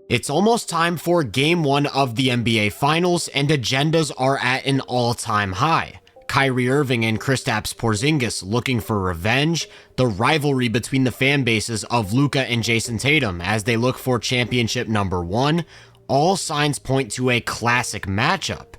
It's almost time for Game 1 of the NBA Finals, and agendas are at an all-time high. Kyrie Irving and Kristaps Porzingis looking for revenge, the rivalry between the fan bases of Luka and Jason Tatum as they look for championship number 1, all signs point to a classic matchup.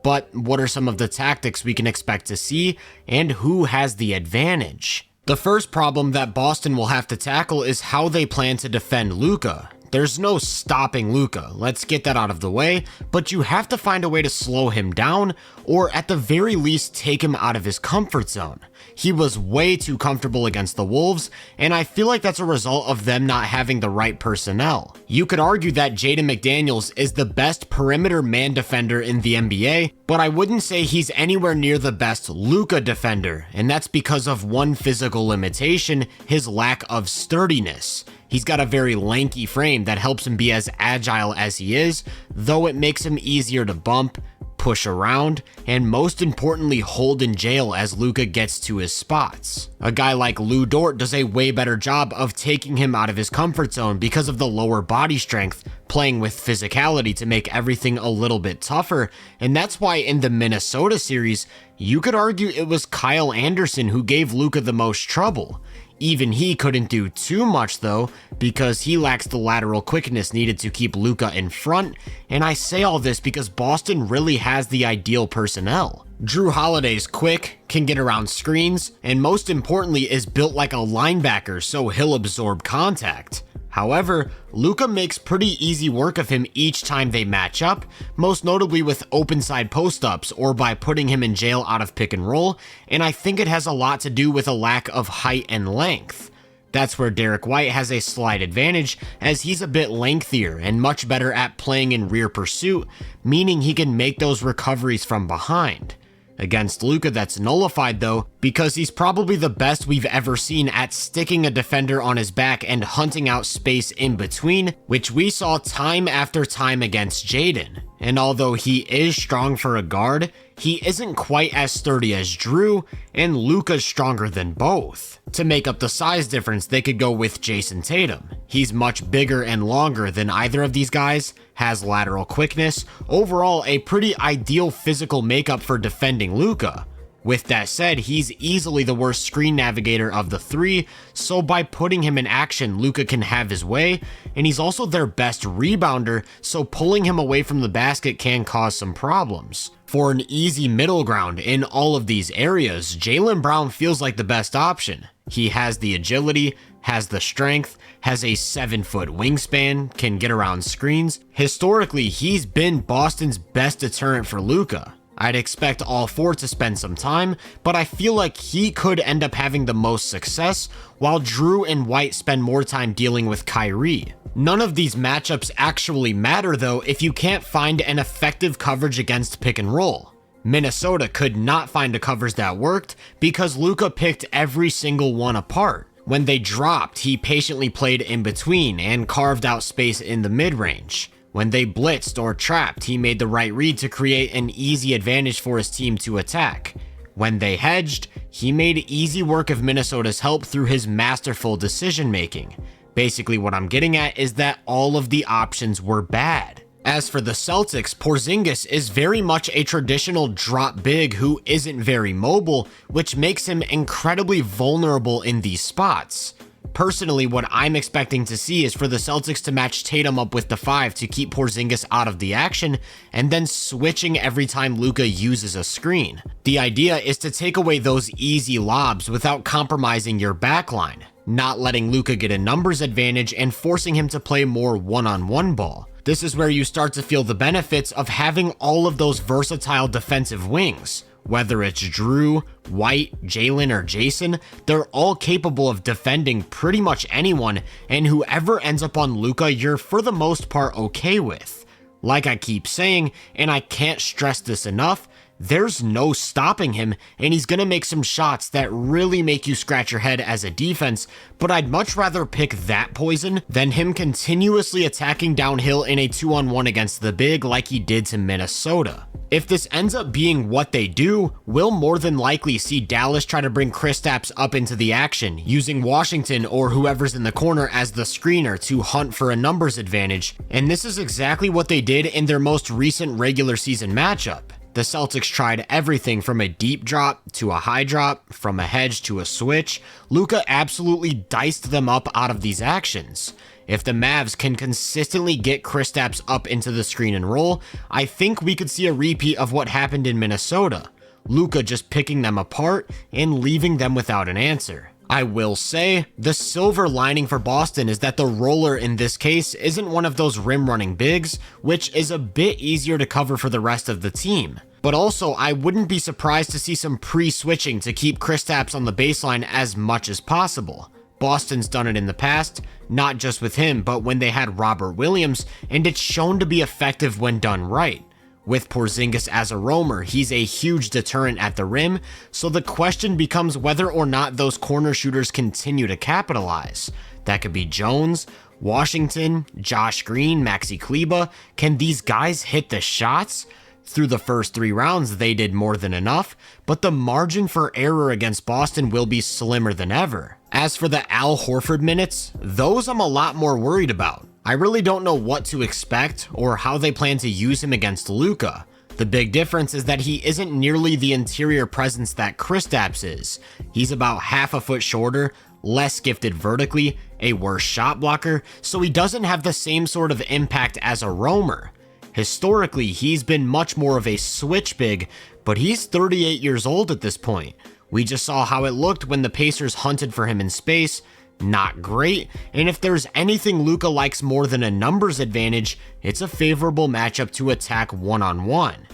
But what are some of the tactics we can expect to see, and who has the advantage? The first problem that Boston will have to tackle is how they plan to defend Luka. There's no stopping Luka, let's get that out of the way, but you have to find a way to slow him down, or at the very least take him out of his comfort zone. He was way too comfortable against the Wolves, and I feel like that's a result of them not having the right personnel. You could argue that Jaden McDaniels is the best perimeter man defender in the NBA, but I wouldn't say he's anywhere near the best Luka defender, and that's because of one physical limitation, his lack of sturdiness. He's got a very lanky frame that helps him be as agile as he is, though it makes him easier to bump, push around, and most importantly hold in jail as Luka gets to his spots. A guy like Lou Dort does a way better job of taking him out of his comfort zone because of the lower body strength, playing with physicality to make everything a little bit tougher, and that's why in the Minnesota series, you could argue it was Kyle Anderson who gave Luka the most trouble. Even he couldn't do too much though, because he lacks the lateral quickness needed to keep Luka in front, and I say all this because Boston really has the ideal personnel. Drew Holiday's quick, can get around screens, and most importantly is built like a linebacker so he'll absorb contact. However, Luka makes pretty easy work of him each time they match up, most notably with open side post-ups or by putting him in jail out of pick and roll, and I think it has a lot to do with a lack of height and length. That's where Derek White has a slight advantage, as he's a bit lengthier and much better at playing in rear pursuit, meaning he can make those recoveries from behind. Against Luka, that's nullified though, because he's probably the best we've ever seen at sticking a defender on his back and hunting out space in between, which we saw time after time against Jaden. And although he is strong for a guard, he isn't quite as sturdy as Drew, and Luka's stronger than both. To make up the size difference, they could go with Jason Tatum. He's much bigger and longer than either of these guys, has lateral quickness, overall a pretty ideal physical makeup for defending Luka. With that said, he's easily the worst screen navigator of the three, so by putting him in action, Luka can have his way, and he's also their best rebounder, so pulling him away from the basket can cause some problems. For an easy middle ground in all of these areas, Jaylen Brown feels like the best option. He has the agility, has the strength, has a 7-foot wingspan, can get around screens. Historically, he's been Boston's best deterrent for Luka. I'd expect all four to spend some time, but I feel like he could end up having the most success, while Drew and White spend more time dealing with Kyrie. None of these matchups actually matter though if you can't find an effective coverage against pick and roll. Minnesota could not find a coverage that worked because Luka picked every single one apart. When they dropped, he patiently played in between and carved out space in the mid-range. When they blitzed or trapped, he made the right read to create an easy advantage for his team to attack. When they hedged, he made easy work of Minnesota's help through his masterful decision making. Basically what I'm getting at is that all of the options were bad. As for the Celtics, Porzingis is very much a traditional drop big who isn't very mobile, which makes him incredibly vulnerable in these spots. Personally, what I'm expecting to see is for the Celtics to match Tatum up with the 5 to keep Porzingis out of the action, and then switching every time Luka uses a screen. The idea is to take away those easy lobs without compromising your backline, not letting Luka get a numbers advantage and forcing him to play more one-on-one ball. This is where you start to feel the benefits of having all of those versatile defensive wings. Whether it's Drew, White, Jaylen, or Jason, they're all capable of defending pretty much anyone, and whoever ends up on Luka, you're for the most part okay with. Like I keep saying, and I can't stress this enough, there's no stopping him, and he's gonna make some shots that really make you scratch your head as a defense, but I'd much rather pick that poison than him continuously attacking downhill in a 2-on-1 against the big like he did to Minnesota. If this ends up being what they do, we'll more than likely see Dallas try to bring Kristaps up into the action, using Washington or whoever's in the corner as the screener to hunt for a numbers advantage, and this is exactly what they did in their most recent regular season matchup. The Celtics tried everything from a deep drop to a high drop, from a hedge to a switch. Luka absolutely diced them up out of these actions. If the Mavs can consistently get Kristaps up into the screen and roll, I think we could see a repeat of what happened in Minnesota. Luka just picking them apart and leaving them without an answer. I will say, the silver lining for Boston is that the roller in this case isn't one of those rim running bigs, which is a bit easier to cover for the rest of the team. But also, I wouldn't be surprised to see some pre-switching to keep Kristaps on the baseline as much as possible. Boston's done it in the past, not just with him, but when they had Robert Williams, and it's shown to be effective when done right. With Porzingis as a roamer, he's a huge deterrent at the rim, so the question becomes whether or not those corner shooters continue to capitalize. That could be Jones, Washington, Josh Green, Maxi Kleber. Can these guys hit the shots? Through the first 3 rounds, they did more than enough, but the margin for error against Boston will be slimmer than ever. As for the Al Horford minutes, those I'm a lot more worried about. I really don't know what to expect or how they plan to use him against Luka. The big difference is that he isn't nearly the interior presence that Kristaps is. He's about half a foot shorter, less gifted vertically, a worse shot blocker, so he doesn't have the same sort of impact as a roamer. Historically, he's been much more of a switch big, but he's 38 years old at this point. We just saw how it looked when the Pacers hunted for him in space. Not great, and if there's anything Luka likes more than a numbers advantage, it's a favorable matchup to attack one-on-one.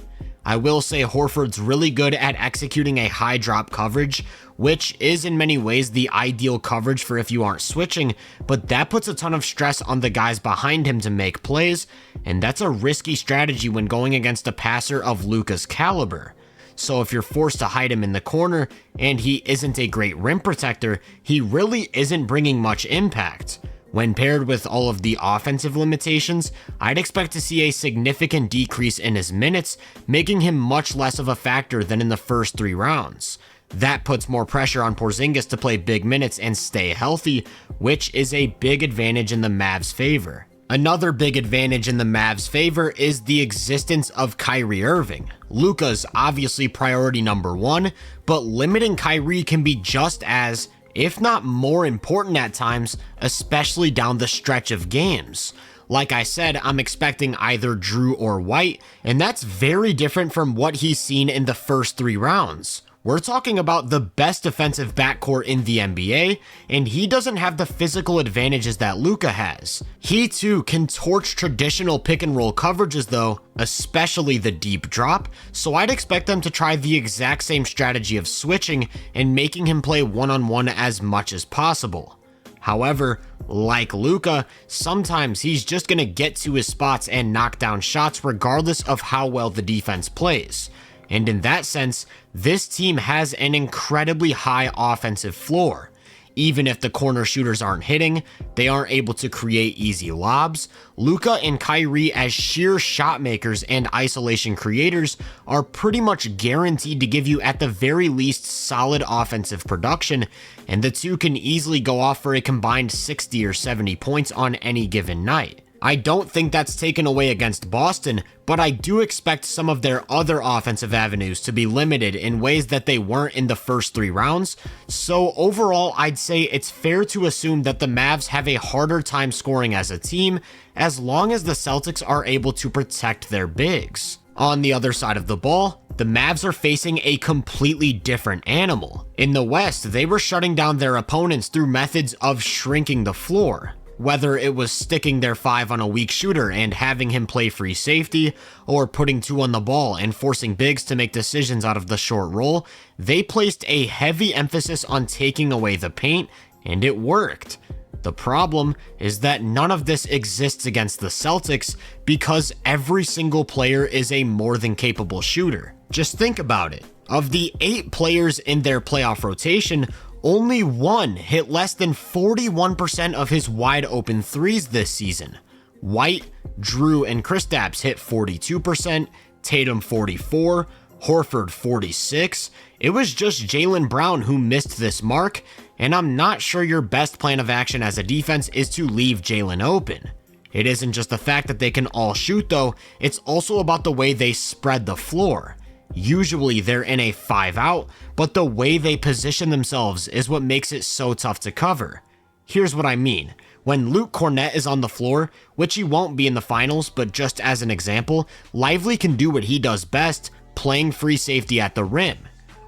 I will say Horford's really good at executing a high drop coverage, which is in many ways the ideal coverage for if you aren't switching, but that puts a ton of stress on the guys behind him to make plays, and that's a risky strategy when going against a passer of Luka's caliber. So if you're forced to hide him in the corner and he isn't a great rim protector, he really isn't bringing much impact. When paired with all of the offensive limitations, I'd expect to see a significant decrease in his minutes, making him much less of a factor than in the first 3 rounds. That puts more pressure on Porzingis to play big minutes and stay healthy, which is a big advantage in the Mavs' favor. Another big advantage in the Mavs' favor is the existence of Kyrie Irving. Luka's obviously priority number 1, but limiting Kyrie can be just as, if not more important at times, especially down the stretch of games. Like I said, I'm expecting either Drew or White, and that's very different from what he's seen in the first 3 rounds. We're talking about the best defensive backcourt in the NBA, and he doesn't have the physical advantages that Luka has. He too can torch traditional pick and roll coverages though, especially the deep drop, so I'd expect them to try the exact same strategy of switching and making him play one-on-one as much as possible. However, like Luka, sometimes he's just gonna get to his spots and knock down shots regardless of how well the defense plays. And in that sense, this team has an incredibly high offensive floor. Even if the corner shooters aren't hitting, they aren't able to create easy lobs. Luka and Kyrie as sheer shot makers and isolation creators are pretty much guaranteed to give you at the very least solid offensive production, and the two can easily go off for a combined 60 or 70 points on any given night. I don't think that's taken away against Boston, but I do expect some of their other offensive avenues to be limited in ways that they weren't in the first 3 rounds. So overall, I'd say it's fair to assume that the Mavs have a harder time scoring as a team, as long as the Celtics are able to protect their bigs. On the other side of the ball, the Mavs are facing a completely different animal. In the West, they were shutting down their opponents through methods of shrinking the floor. Whether it was sticking their 5 on a weak shooter and having him play free safety, or putting 2 on the ball and forcing bigs to make decisions out of the short roll, they placed a heavy emphasis on taking away the paint, and it worked. The problem is that none of this exists against the Celtics because every single player is a more than capable shooter. Just think about it. Of the 8 players in their playoff rotation, only one hit less than 41% of his wide open threes this season. White, Drew, and Kristaps hit 42%, Tatum 44%, Horford 46%. It was just Jaylen Brown who missed this mark, and I'm not sure your best plan of action as a defense is to leave Jaylen open. It isn't just the fact that they can all shoot though, it's also about the way they spread the floor. Usually they're in a 5-out, but the way they position themselves is what makes it so tough to cover. Here's what I mean. When Luke Kornet is on the floor, which he won't be in the finals, but just as an example, Lively can do what he does best, playing free safety at the rim.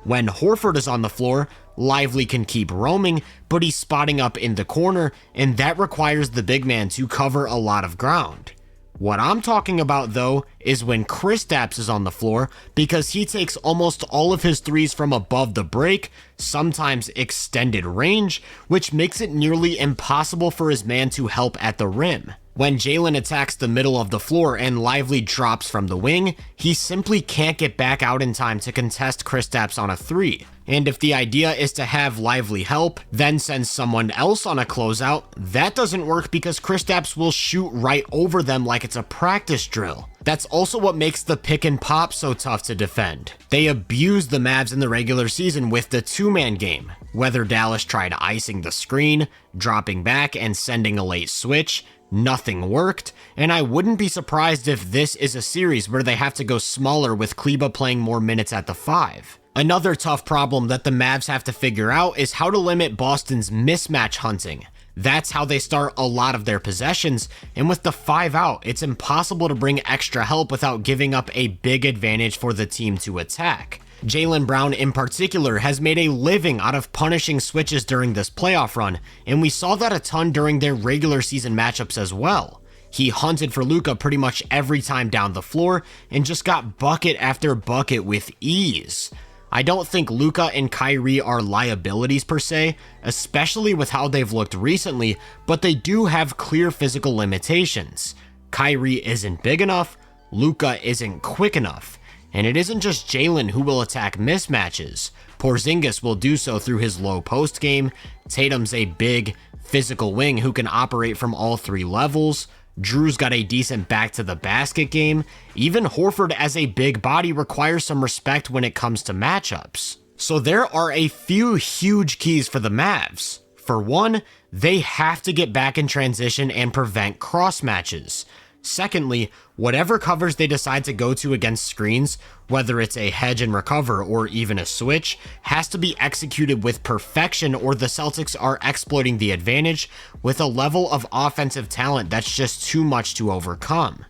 When Horford is on the floor, Lively can keep roaming, but he's spotting up in the corner, and that requires the big man to cover a lot of ground. What I'm talking about though is when Kristaps is on the floor, because he takes almost all of his threes from above the break, sometimes extended range, which makes it nearly impossible for his man to help at the rim. When Jaylen attacks the middle of the floor and Lively drops from the wing, he simply can't get back out in time to contest Kristaps on a 3. And if the idea is to have Lively help, then send someone else on a closeout, that doesn't work because Kristaps will shoot right over them like it's a practice drill. That's also what makes the pick and pop so tough to defend. They abused the Mavs in the regular season with the 2-man game. Whether Dallas tried icing the screen, dropping back, and sending a late switch, nothing worked, and I wouldn't be surprised if this is a series where they have to go smaller with Kleber playing more minutes at the 5. Another tough problem that the Mavs have to figure out is how to limit Boston's mismatch hunting. That's how they start a lot of their possessions, and with the 5-out, it's impossible to bring extra help without giving up a big advantage for the team to attack. Jaylen Brown in particular has made a living out of punishing switches during this playoff run, and we saw that a ton during their regular season matchups as well. He hunted for Luka pretty much every time down the floor and just got bucket after bucket with ease. I don't think Luka and Kyrie are liabilities per se, especially with how they've looked recently, but they do have clear physical limitations. Kyrie isn't big enough, Luka isn't quick enough. And it isn't just Jaylen who will attack mismatches. Porzingis will do so through his low post game. Tatum's a big, physical wing who can operate from all 3 levels. Drew's got a decent back to the basket game. Even Horford as a big body requires some respect when it comes to matchups. So there are a few huge keys for the Mavs. For one, they have to get back in transition and prevent cross matches. Secondly, whatever covers they decide to go to against screens, whether it's a hedge and recover or even a switch, has to be executed with perfection or the Celtics are exploiting the advantage with a level of offensive talent that's just too much to overcome.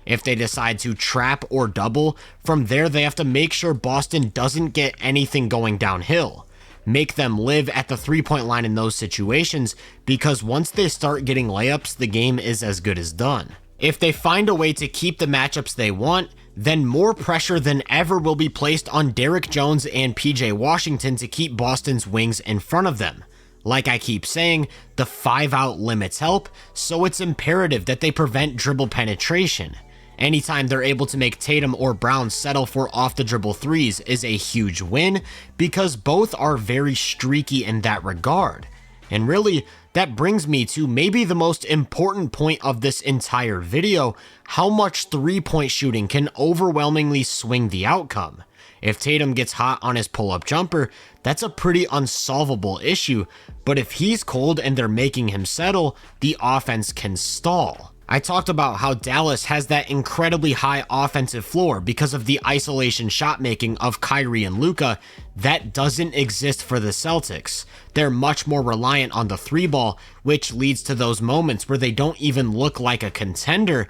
If they decide to trap or double, from there they have to make sure Boston doesn't get anything going downhill. Make them live at the 3-point line in those situations, because once they start getting layups, the game is as good as done. If they find a way to keep the matchups they want, then more pressure than ever will be placed on Derrick Jones and PJ Washington to keep Boston's wings in front of them. Like I keep saying, the 5-out limits help, so it's imperative that they prevent dribble penetration. Anytime they're able to make Tatum or Brown settle for off-the-dribble threes is a huge win, because both are very streaky in that regard. And really, that brings me to maybe the most important point of this entire video: how much 3-point shooting can overwhelmingly swing the outcome. If Tatum gets hot on his pull-up jumper, that's a pretty unsolvable issue, but if he's cold and they're making him settle, the offense can stall. I talked about how Dallas has that incredibly high offensive floor because of the isolation shot making of Kyrie and Luka. That doesn't exist for the Celtics. They're much more reliant on the 3-ball, which leads to those moments where they don't even look like a contender,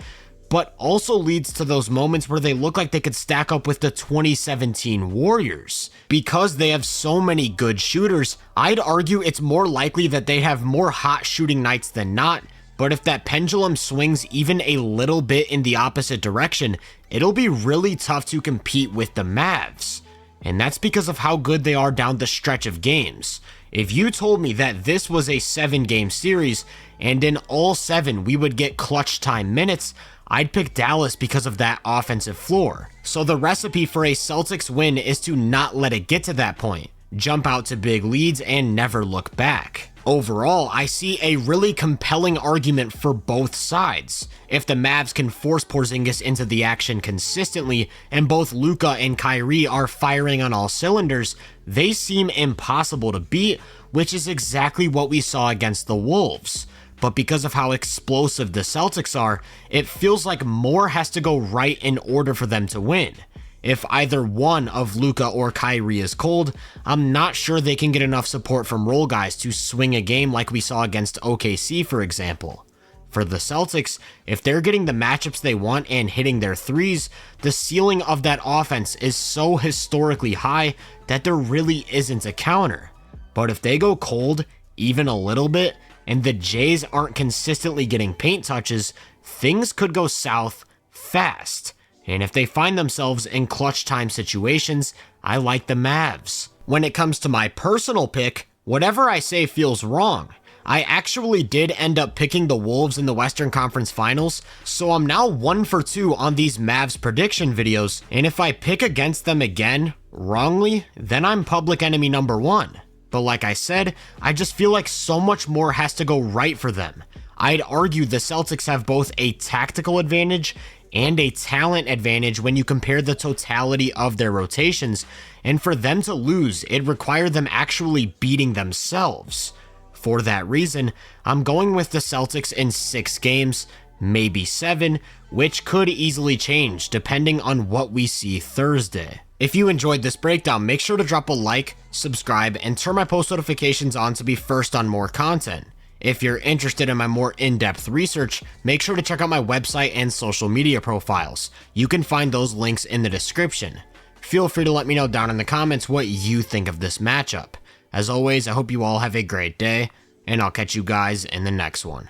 but also leads to those moments where they look like they could stack up with the 2017 Warriors. Because they have so many good shooters, I'd argue it's more likely that they have more hot shooting nights than not. But if that pendulum swings even a little bit in the opposite direction, it'll be really tough to compete with the Mavs. And that's because of how good they are down the stretch of games. If you told me that this was a 7-game series and in all 7 we would get clutch time minutes, I'd pick Dallas because of that offensive floor. So the recipe for a Celtics win is to not let it get to that point, jump out to big leads, and never look back. Overall, I see a really compelling argument for both sides. If the Mavs can force Porzingis into the action consistently and both Luka and Kyrie are firing on all cylinders, they seem impossible to beat, which is exactly what we saw against the Wolves. But because of how explosive the Celtics are, it feels like more has to go right in order for them to win. If either one of Luka or Kyrie is cold, I'm not sure they can get enough support from role guys to swing a game like we saw against OKC, for example. For the Celtics, if they're getting the matchups they want and hitting their threes, the ceiling of that offense is so historically high that there really isn't a counter. But if they go cold, even a little bit, and the Jays aren't consistently getting paint touches, things could go south fast. And if they find themselves in clutch time situations, I like the Mavs. When it comes to my personal pick, whatever I say feels wrong. I actually did end up picking the Wolves in the Western Conference Finals, so I'm now 1 for 2 on these Mavs prediction videos, and if I pick against them again, wrongly, then I'm public enemy number 1. But like I said, I just feel like so much more has to go right for them. I'd argue the Celtics have both a tactical advantage and a talent advantage when you compare the totality of their rotations, and for them to lose, it required them actually beating themselves. For that reason, I'm going with the Celtics in 6 games, maybe 7, which could easily change depending on what we see Thursday. If you enjoyed this breakdown, make sure to drop a like, subscribe, and turn my post notifications on to be first on more content. If you're interested in my more in-depth research, make sure to check out my website and social media profiles. You can find those links in the description. Feel free to let me know down in the comments what you think of this matchup. As always, I hope you all have a great day, and I'll catch you guys in the next one.